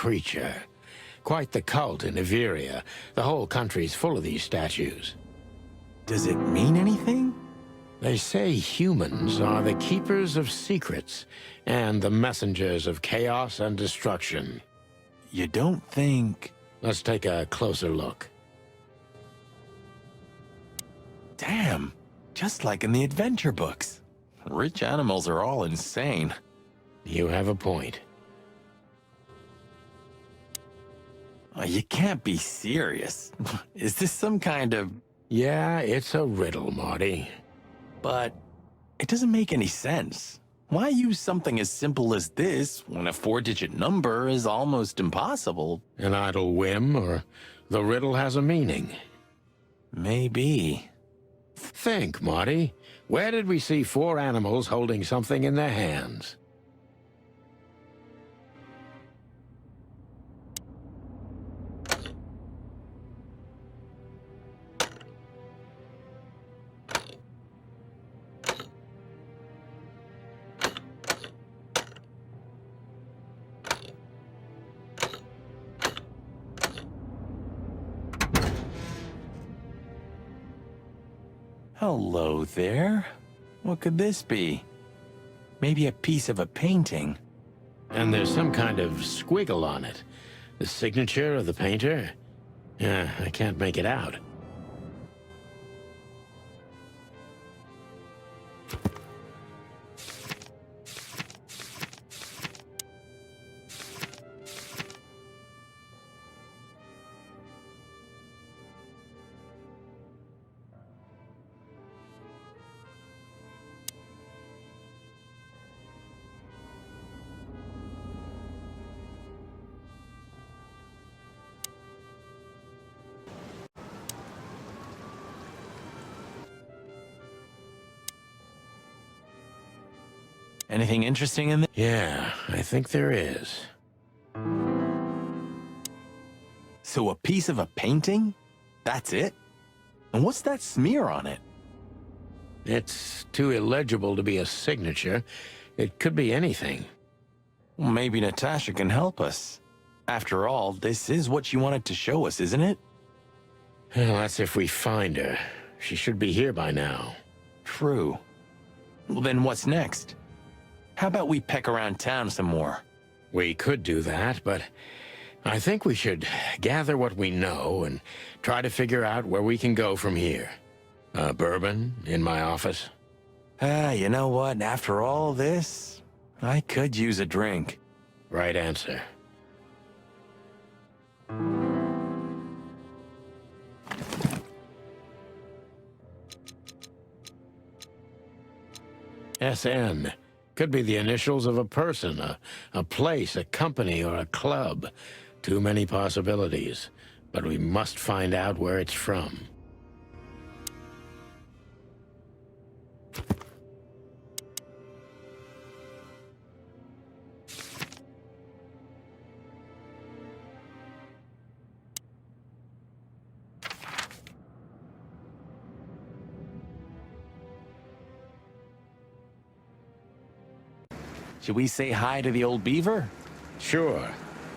creature. Quite the cult in Averia. The whole country's full of these statues. Does it mean anything? They say humans are the keepers of secrets and the messengers of chaos and destruction. You don't think... Let's take a closer look. Damn, just like in the adventure books. Rich animals are all insane. You have a point. You can't be serious. Is this some kind of... Yeah, it's a riddle, Marty. But it doesn't make any sense. Why use something as simple as this when a 4-digit number is almost impossible? An idle whim, or the riddle has a meaning? Maybe. Think, Marty. Where did we see 4 animals holding something in their hands? Hello there. What could this be? Maybe a piece of a painting. And there's some kind of squiggle on it. The signature of the painter? Yeah, I can't make it out. Anything interesting in there? Yeah, I think there is. So a piece of a painting? That's it? And what's that smear on it? It's too illegible to be a signature. It could be anything. Well, maybe Natasha can help us. After all, this is what she wanted to show us, isn't it? Well, that's if we find her. She should be here by now. True. Well, then what's next? How about we peck around town some more? We could do that, but I think we should gather what we know and try to figure out where we can go from here. Bourbon in my office? You know what? After all this, I could use a drink. Right answer. SN. Could be the initials of a person, a place, a company, or a club. Too many possibilities. But we must find out where it's from. Should we say hi to the old beaver? Sure.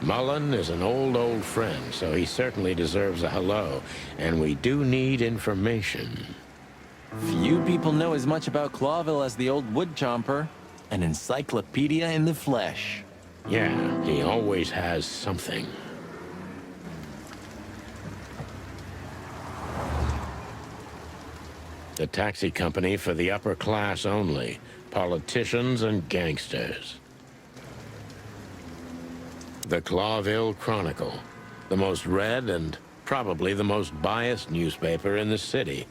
Mullen is an old friend, so he certainly deserves a hello. And we do need information. Few people know as much about Clawville as the old wood chomper. An encyclopedia in the flesh. Yeah, he always has something. The taxi company for the upper class only. Politicians and gangsters. The Clawville Chronicle. The most read and probably the most biased newspaper in the city.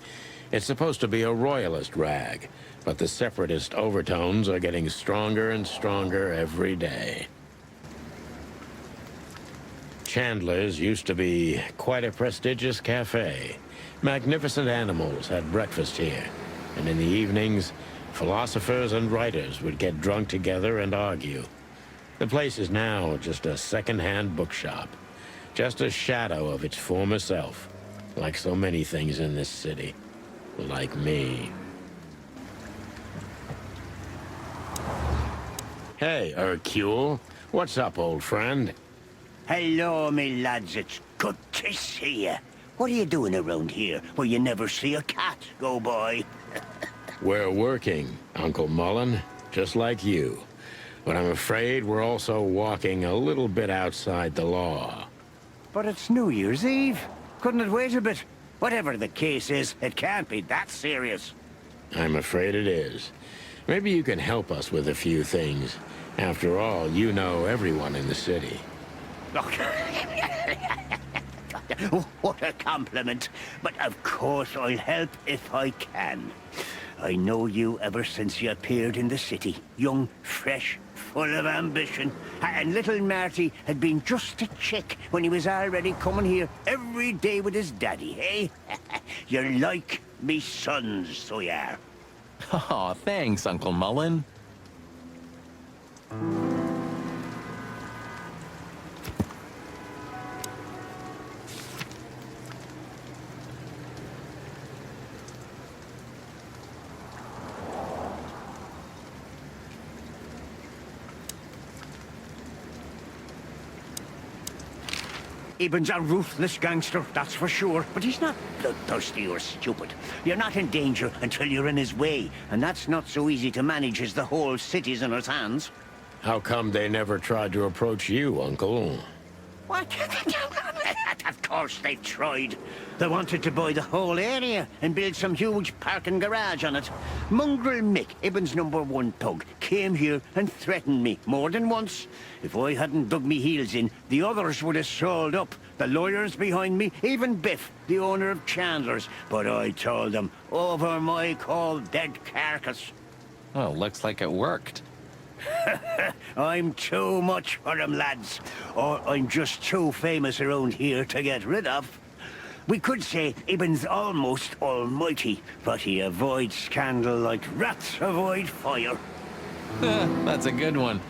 It's supposed to be a royalist rag, but the separatist overtones are getting stronger and stronger every day. Chandler's used to be quite a prestigious cafe. Magnificent animals had breakfast here, and in the evenings, philosophers and writers would get drunk together and argue. The place is now just a second-hand bookshop, just a shadow of its former self, like so many things in this city, like me. Hey, Hercule, what's up, old friend? Hello, me lads. It's good to see you. What are you doing around here where you never see a cat go by? We're working, Uncle Mullen, just like you. But I'm afraid we're also walking a little bit outside the law. But it's New Year's Eve. Couldn't it wait a bit? Whatever the case is, it can't be that serious. I'm afraid it is. Maybe you can help us with a few things. After all, you know everyone in the city. Look. What a compliment. But of course I'll help if I can. I know you ever since you appeared in the city. Young, fresh, full of ambition. And little Marty had been just a chick when he was already coming here every day with his daddy, eh? You're like me sons, so you are. Aw, thanks, Uncle Mullen. Eben's a ruthless gangster, that's for sure. But he's not bloodthirsty or stupid. You're not in danger until you're in his way. And that's not so easy to manage as the whole city's in his hands. How come they never tried to approach you, Uncle? What? Of course they've tried. They wanted to buy the whole area and build some huge parking garage on it. Mongrel Mick, Ibben's #1 thug, came here and threatened me more than once. If I hadn't dug me heels in, the others would have sold up. The lawyers behind me, even Biff, the owner of Chandler's. But I told them, over my cold dead carcass. Well, looks like it worked. I'm too much for them, lads. Or I'm just too famous around here to get rid of. We could say Ibben's almost almighty, but he avoids scandal like rats avoid fire. That's a good one.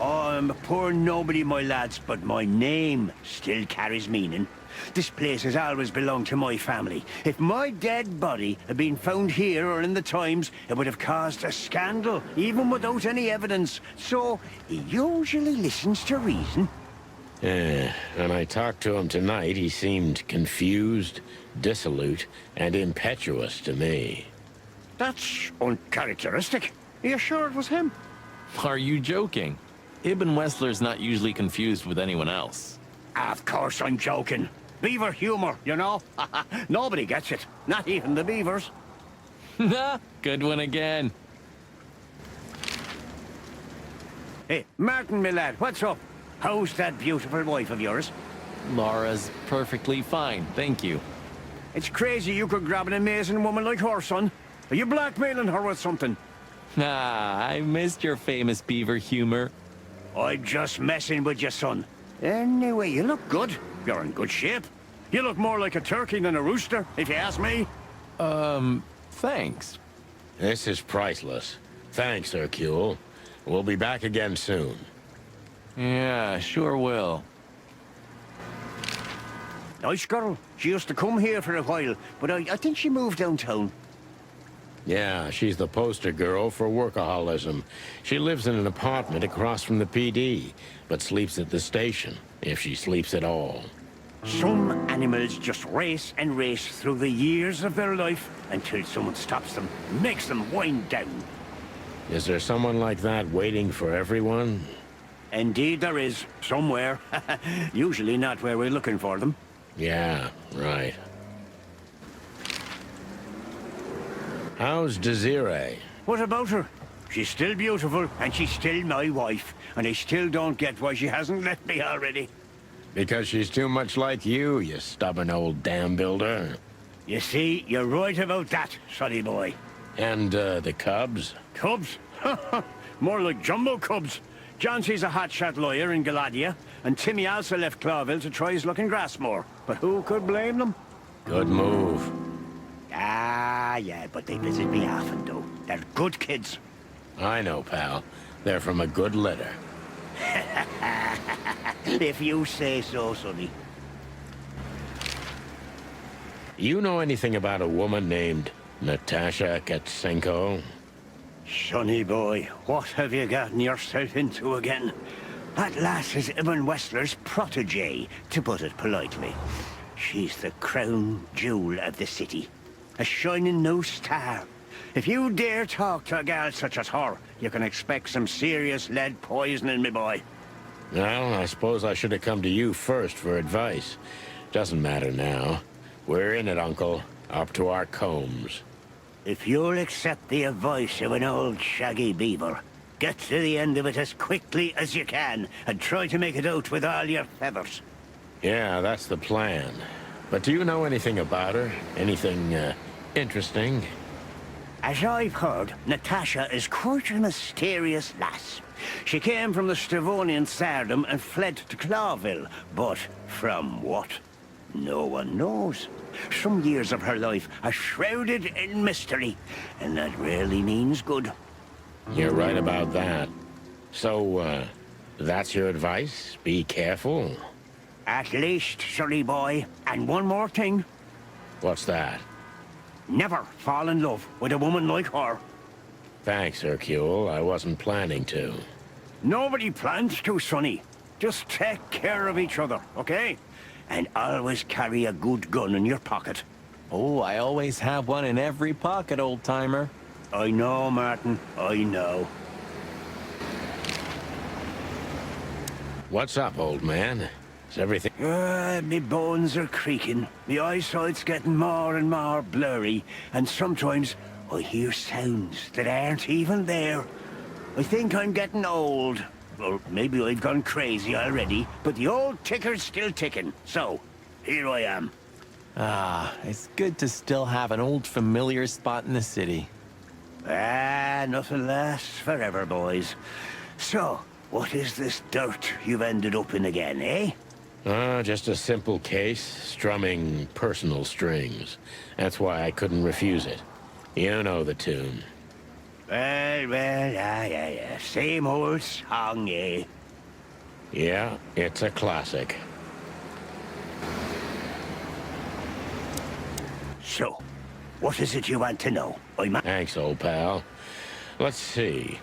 I'm a poor nobody, my lads, but my name still carries meaning. This place has always belonged to my family. If my dead body had been found here or in the Times, it would have caused a scandal, even without any evidence. So, he usually listens to reason. When I talked to him tonight, he seemed confused, dissolute, and impetuous to me. That's uncharacteristic. Are you sure it was him? Are you joking? Ibn Wessler's not usually confused with anyone else. Of course I'm joking. Beaver humor, you know? Nobody gets it. Not even the beavers. Good one again. Hey, Martin, my lad, what's up? How's that beautiful wife of yours? Laura's perfectly fine, thank you. It's crazy you could grab an amazing woman like her, son. Are you blackmailing her with something? I missed your famous beaver humor. I'm just messing with you, son. Anyway, you look good. You're in good shape. You look more like a turkey than a rooster, if you ask me. Thanks. This is priceless. Thanks, Hercule. We'll be back again soon. Yeah, sure will. Nice girl. She used to come here for a while, but I think she moved downtown. Yeah, she's the poster girl for workaholism. She lives in an apartment across from the PD, but sleeps at the station, if she sleeps at all. Some animals just race and race through the years of their life until someone stops them, makes them wind down. Is there someone like that waiting for everyone? Indeed there is, somewhere. Usually not where we're looking for them. Yeah, right. How's Desiree? What about her? She's still beautiful, and she's still my wife, and I still don't get why she hasn't left me already. Because she's too much like you stubborn old dam builder. You see, you're right about that, sonny boy. And, the cubs? Cubs? More like jumbo cubs. Johnson's a hotshot lawyer in Galadia, and Timmy also left Clawville to try his luck in Grassmore. But who could blame them? Good move. Ah, yeah, but they visit me often, though. They're good kids. I know, pal. They're from a good litter. If you say so, sonny. You know anything about a woman named Natasha Katsenko? Sonny boy, what have you gotten yourself into again? That lass is Ibn Wessler's protege, to put it politely. She's the crown jewel of the city. A shining new star. If you dare talk to a gal such as her, you can expect some serious lead poisoning, me boy. Well, I suppose I should have come to you first for advice. Doesn't matter now. We're in it, Uncle. Up to our combs. If you'll accept the advice of an old shaggy beaver, get to the end of it as quickly as you can, and try to make it out with all your feathers. Yeah, that's the plan. But do you know anything about her? Anything, interesting? As I've heard, Natasha is quite a mysterious lass. She came from the Stavonian Tsardom and fled to Clawville, but from what? No one knows. Some years of her life are shrouded in mystery, and that rarely means good. You're right about that. So, that's your advice? Be careful? At least, sonny boy. And one more thing. What's that? Never fall in love with a woman like her. Thanks, Hercule. I wasn't planning to. Nobody plans to, sonny. Just take care of each other, okay? And always carry a good gun in your pocket. Oh, I always have one in every pocket, old-timer. I know, Martin. I know. What's up, old man? Is everything... Me bones are creaking. My eyesight's getting more and more blurry. And sometimes I hear sounds that aren't even there. I think I'm getting old. Or maybe I've gone crazy already, but the old ticker's still ticking. So, here I am. Ah, it's good to still have an old familiar spot in the city. Ah, nothing lasts forever, boys. So, what is this dirt you've ended up in again, eh? Just a simple case, strumming personal strings. That's why I couldn't refuse it. You know the tune. Well, yeah. Same old song, eh? Yeah, it's a classic. So, what is it you want to know? Thanks, old pal. Let's see.